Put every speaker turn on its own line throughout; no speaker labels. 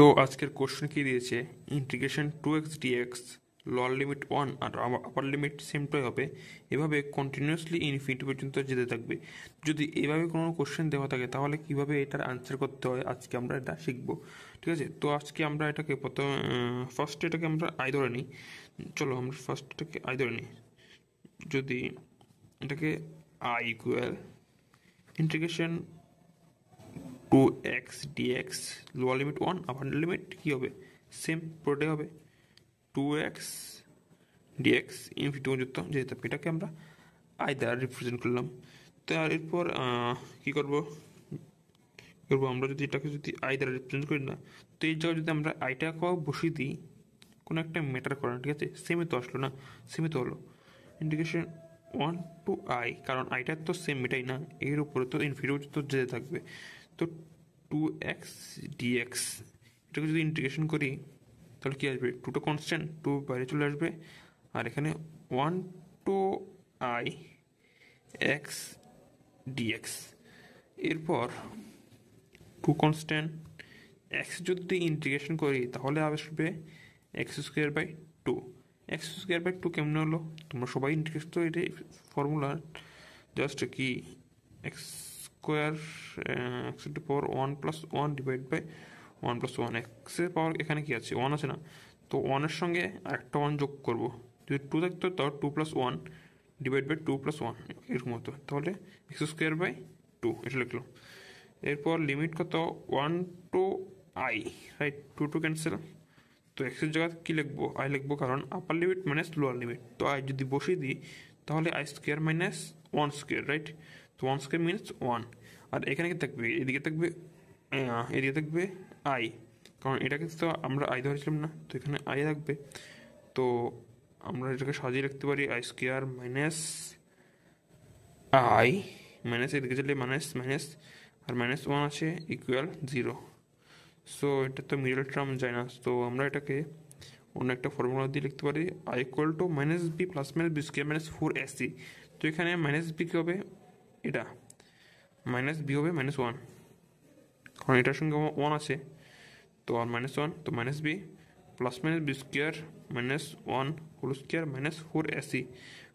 তো আজকের কোশ্চেন কি দিয়েছে, integration 2x dx lower limit 1 আর আপার লিমিট সেমটাই হবে, এভাবে কন্টিনিউয়াসলি ইনফিনিটি পর্যন্ত যেতে থাকবে। যদি এভাবে কোনো কোশ্চেন দেওয়া থাকে তাহলে কিভাবে এটার আনসার করতে হয় আজকে আমরা এটা শিখবো। ঠিক আছে, তো আজকে আমরা এটাকে ফার্স্ট এটাকে আমরা আই ধরে নিই। চলো আমরা ফার্স্ট এটাকে আই ধরে নিই। যদি এটাকে I equal integration 2x dx lower limit 1 upper limit কি হবে, সেম পুরোটাই হবে 2x dx ইনফিনিটি পর্যন্ত যেতে থাকবে। এটাকে আমরা আই দ্বারা রিপ্রেজেন্ট করলাম। তো আর এরপর কী করবো আমরা যদি এটাকে যদি আই দ্বারা রিপ্রেজেন্ট করি না, তো এই জায়গায় যদি আমরা আইটাকেও বসিয়ে দিই, কোনো একটা ম্যাটার করে না। ঠিক আছে, সেমই তো আসলো না, সেমই তো হলো ইন্টিগ্রেশন 1 to i, কারণ আইটার তো সেম এটাই না, এর উপরে তো ইনফিনিটি পর্যন্ত যেতে থাকবে। তো 2x dx এটাকে যদি ইন্টিগ্রেশন করি তাহলে কী আসবে, 2টা কনস্ট্যান্ট, 2 বাইরে চলে আসবে, আর এখানে 1 to i x dx। এরপর 2 কনস্ট্যান্ট এক্স যদি ইন্টিগ্রেশন করি তাহলে আসবে x square by 2। X square by 2 কেমন হলো, তোমরা সবাই ইন্টিগ্রেশন তো এটাই ফর্মুলা, জাস্ট কি x square x to power 1+1 divide by 1+1। এক্সের পাওয়ার এখানে কি আছে, 1 আছে না, তো 1-এর সঙ্গে আরেকটা 1 যোগ করবো। যদি 2 থাকতো তাও 2+1 ডিভাইড বাই 2+1 এরকম হতো, তাহলে এক্স স্কোয়ার বাই 2 এটা লিখলাম। এরপর লিমিট কত, 1 to i, রাইট, 2 ক্যান্সেল। তো এক্সের জায়গায় কী লিখবো, আই লিখবো, কারণ আপার লিমিট মাইনাস লোয়ার লিমিট। তো আই যদি বসিয়ে দিই তাহলে I square minus 1 square, right. তো 1 স্কোয়ার মিনস 1, আর এখানে কি থাকবে, এদিকে থাকবে আই, কারণ এটাকে তো আমরা আই ধরেছিলাম না, তো এখানে আই থাকবে। তো আমরা এটাকে সাজিয়ে লিখতে পারি I square minus I minus, এদিকে চলে মাইনাস মাইনাস, আর -1 আছে ইকুয়াল 0। সো এটা তো মিডল টার্ম যায় না, তো আমরা এটাকে অন্য একটা ফর্মুলা দিয়ে লিখতে পারি I equal to -b plus b square minus 4ac। তো এখানে -b কী হবে, এটা -b হবে -1, কারণ এটার সঙ্গে 1 আছে, তো আর -1, তো -b plus b square minus 1 whole square minus 4ac।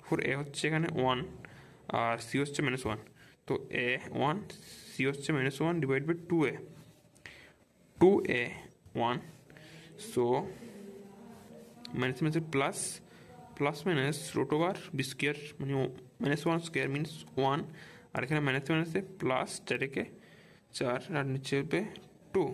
4a হচ্ছে এখানে 1 আর c হচ্ছে -1, তো a 1 c হচ্ছে -1 divide by 2a 1। So minus minus plus minus root over b square, মানে -1 স্কোয়ার মিনস 1, আর এখানে মাইনাসে প্লাস 4 আর নিচে হবে 2।